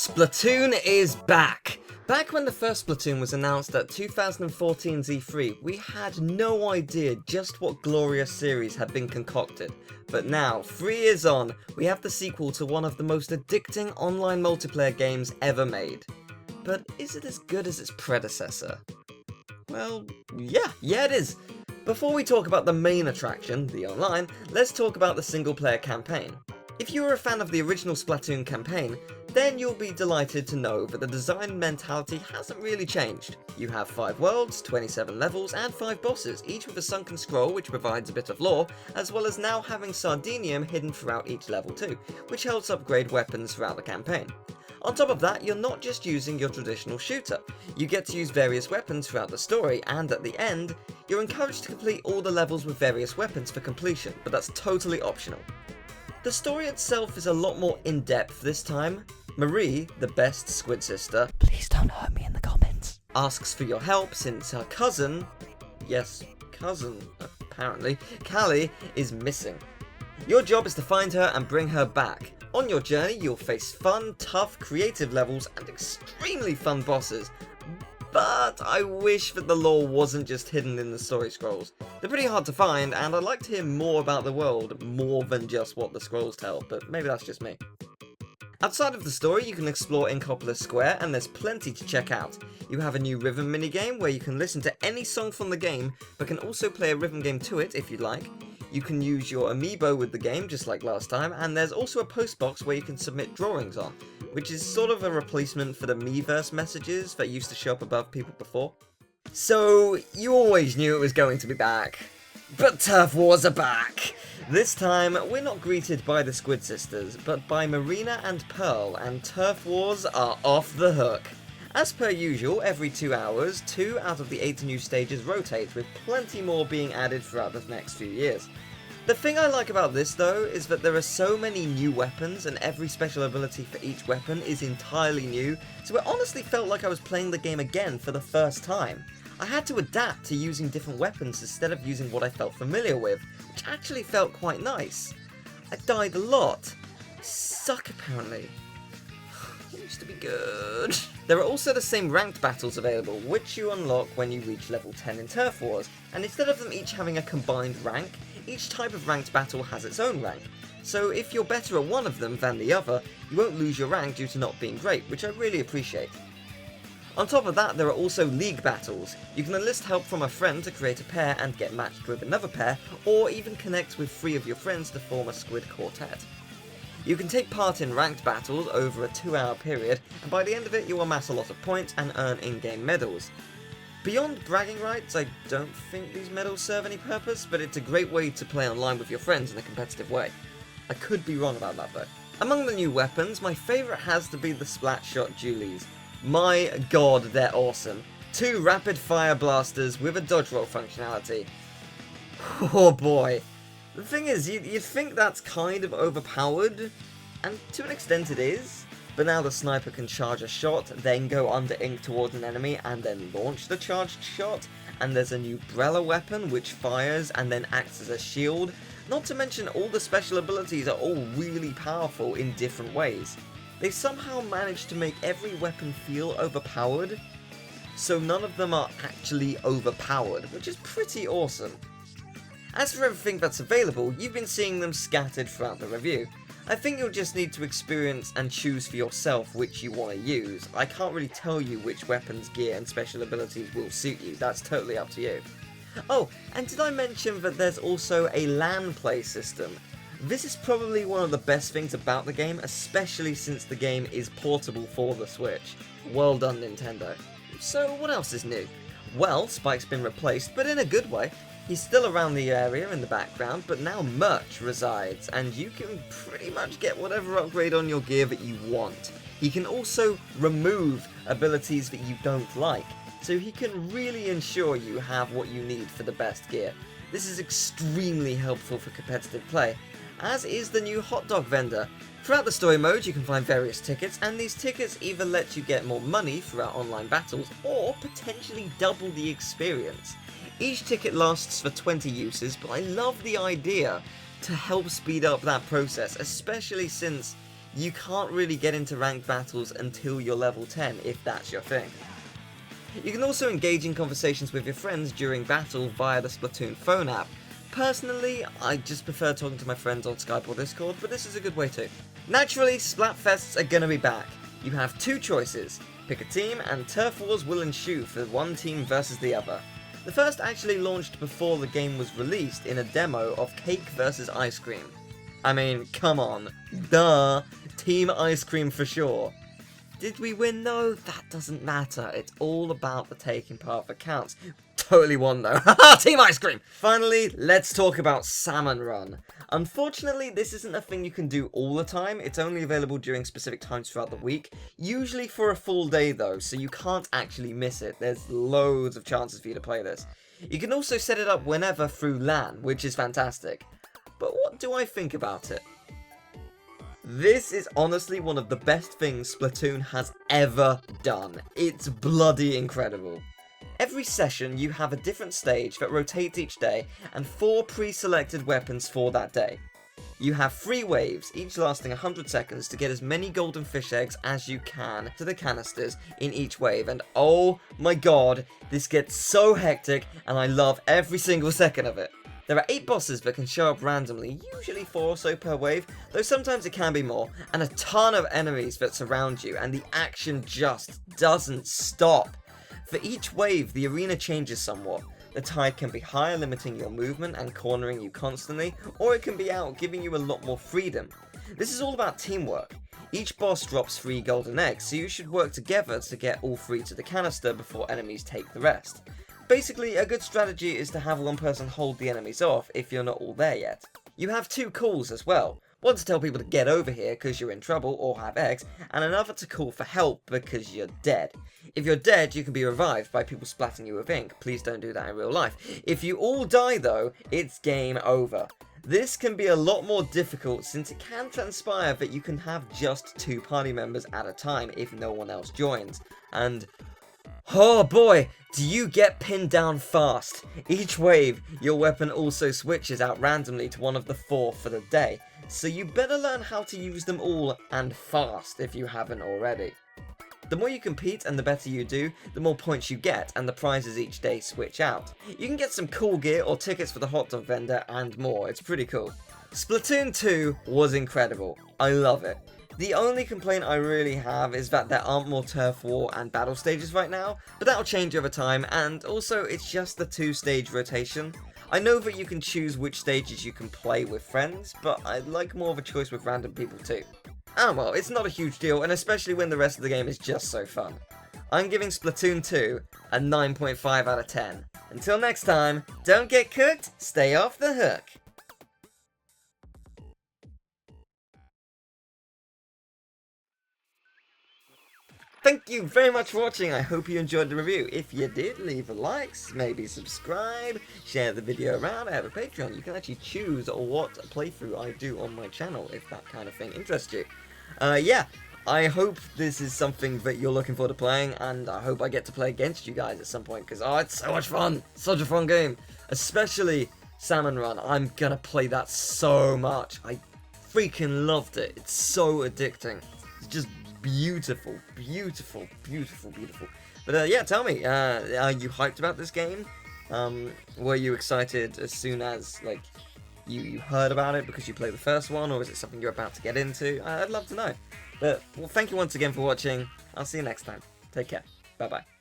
Splatoon is back! Back when the first Splatoon was announced at 2014's E3, we had no idea just what glorious series had been concocted. But now, 3 years on, we have the sequel to one of the most addicting online multiplayer games ever made. But is it as good as its predecessor? Well, yeah it is! Before we talk about the main attraction, the online, let's talk about the single player campaign. If you were a fan of the original Splatoon campaign, then you'll be delighted to know that the design mentality hasn't really changed. You have 5 worlds, 27 levels, and 5 bosses, each with a sunken scroll which provides a bit of lore, as well as now having Sardinium hidden throughout each level too, which helps upgrade weapons throughout the campaign. On top of that, you're not just using your traditional shooter. You get to use various weapons throughout the story, and at the end, you're encouraged to complete all the levels with various weapons for completion, but that's totally optional. The story itself is a lot more in-depth this time. Marie, the best squid sister, please don't hurt me in the comments, asks for your help since her cousin, yes, cousin, apparently, Callie, is missing. Your job is to find her and bring her back. On your journey, you'll face fun, tough, creative levels and extremely fun bosses. But I wish that the lore wasn't just hidden in the story scrolls. They're pretty hard to find, and I'd like to hear more about the world, more than just what the scrolls tell, but maybe that's just me. Outside of the story, you can explore Inkopolis Square, and there's plenty to check out. You have a new rhythm minigame where you can listen to any song from the game, but can also play a rhythm game to it if you'd like. You can use your amiibo with the game, just like last time, and there's also a post box where you can submit drawings on, which is sort of a replacement for the Miiverse messages that used to show up above people before. So, you always knew it was going to be back. But Turf Wars are back! This time, we're not greeted by the Squid Sisters, but by Marina and Pearl, and Turf Wars are off the hook. As per usual, every 2 hours, 2 out of the 8 new stages rotate, with plenty more being added throughout the next few years. The thing I like about this though, is that there are so many new weapons and every special ability for each weapon is entirely new, so it honestly felt like I was playing the game again for the first time. I had to adapt to using different weapons instead of using what I felt familiar with, which actually felt quite nice. I died a lot. I suck apparently. It used to be good. There are also the same ranked battles available, which you unlock when you reach level 10 in Turf Wars, and instead of them each having a combined rank, each type of ranked battle has its own rank. So if you're better at one of them than the other, you won't lose your rank due to not being great, which I really appreciate. On top of that, there are also league battles. You can enlist help from a friend to create a pair and get matched with another pair, or even connect with 3 of your friends to form a squid quartet. You can take part in ranked battles over a 2-hour period, and by the end of it you'll amass a lot of points and earn in-game medals. Beyond bragging rights, I don't think these medals serve any purpose, but it's a great way to play online with your friends in a competitive way. I could be wrong about that though. Among the new weapons, my favourite has to be the Splatshot Dualies. My god, they're awesome. 2 rapid fire blasters with a dodge roll functionality. Oh boy. The thing is, you'd think that's kind of overpowered, and to an extent it is, but now the sniper can charge a shot, then go under ink towards an enemy, and then launch the charged shot, and there's a new Brella weapon which fires and then acts as a shield, not to mention all the special abilities are all really powerful in different ways. They somehow managed to make every weapon feel overpowered, so none of them are actually overpowered, which is pretty awesome. As for everything that's available, you've been seeing them scattered throughout the review. I think you'll just need to experience and choose for yourself which you want to use. I can't really tell you which weapons, gear and special abilities will suit you, that's totally up to you. Oh, and did I mention that there's also a LAN play system? This is probably one of the best things about the game, especially since the game is portable for the Switch. Well done, Nintendo. So what else is new? Well, Spike's been replaced, but in a good way. He's still around the area in the background, but now merch resides, and you can pretty much get whatever upgrade on your gear that you want. He can also remove abilities that you don't like, so he can really ensure you have what you need for the best gear. This is extremely helpful for competitive play, as is the new hot dog vendor. Throughout the story mode you can find various tickets, and these tickets either let you get more money throughout online battles, or potentially double the experience. Each ticket lasts for 20 uses, but I love the idea to help speed up that process, especially since you can't really get into ranked battles until you're level 10, if that's your thing. You can also engage in conversations with your friends during battle via the Splatoon phone app. Personally, I just prefer talking to my friends on Skype or Discord, but this is a good way too. Naturally, Splatfests are gonna be back. You have two choices. Pick a team, and turf wars will ensue for one team versus the other. The first actually launched before the game was released in a demo of Cake vs Ice Cream. I mean, come on. Duh! Team Ice Cream for sure. Did we win though? That doesn't matter. It's all about the taking part that counts. Totally won though. Haha, Team Ice Cream! Finally, let's talk about Salmon Run. Unfortunately, this isn't a thing you can do all the time. It's only available during specific times throughout the week. Usually for a full day though, so you can't actually miss it. There's loads of chances for you to play this. You can also set it up whenever through LAN, which is fantastic. But what do I think about it? This is honestly one of the best things Splatoon has ever done. It's bloody incredible. Every session you have a different stage that rotates each day and 4 pre-selected weapons for that day. You have 3 waves, each lasting 100 seconds to get as many golden fish eggs as you can to the canisters in each wave, and oh my god, this gets so hectic and I love every single second of it. There are 8 bosses that can show up randomly, usually 4 or so per wave, though sometimes it can be more, and a ton of enemies that surround you, and the action just doesn't stop. For each wave, the arena changes somewhat. The tide can be higher, limiting your movement and cornering you constantly, or it can be out, giving you a lot more freedom. This is all about teamwork. Each boss drops 3 golden eggs, so you should work together to get all 3 to the canister before enemies take the rest. Basically, a good strategy is to have one person hold the enemies off if you're not all there yet. You have 2 calls as well. One to tell people to get over here because you're in trouble or have eggs, and another to call for help because you're dead. If you're dead, you can be revived by people splatting you with ink. Please don't do that in real life. If you all die though, it's game over. This can be a lot more difficult since it can transpire that you can have just 2 party members at a time if no one else joins. And oh boy, do you get pinned down fast. Each wave, your weapon also switches out randomly to one of the 4 for the day, so you better learn how to use them all and fast if you haven't already. The more you compete and the better you do, the more points you get and the prizes each day switch out. You can get some cool gear or tickets for the hot dog vendor and more, it's pretty cool. Splatoon 2 was incredible, I love it. The only complaint I really have is that there aren't more turf war and battle stages right now, but that'll change over time, and also it's just the 2-stage rotation. I know that you can choose which stages you can play with friends, but I'd like more of a choice with random people too. Ah well, it's not a huge deal, and especially when the rest of the game is just so fun. I'm giving Splatoon 2 a 9.5 out of 10. Until next time, don't get cooked, stay off the hook. Thank you very much for watching. I hope you enjoyed the review. If you did, leave a like, maybe subscribe, share the video around. I have a Patreon. You can actually choose what playthrough I do on my channel if that kind of thing interests you. Yeah, I hope this is something that you're looking forward to playing, and I hope I get to play against you guys at some point, because oh, it's so much fun. Such a fun game. Especially Salmon Run. I'm gonna play that so much. I freaking loved it. It's so addicting. It's just beautiful, beautiful, beautiful, beautiful. But yeah, tell me, are you hyped about this game? Were you excited as soon as like you heard about it because you played the first one, or is it something you're about to get into? I'd love to know. But well, thank you once again for watching. I'll see you next time. Take care. Bye bye.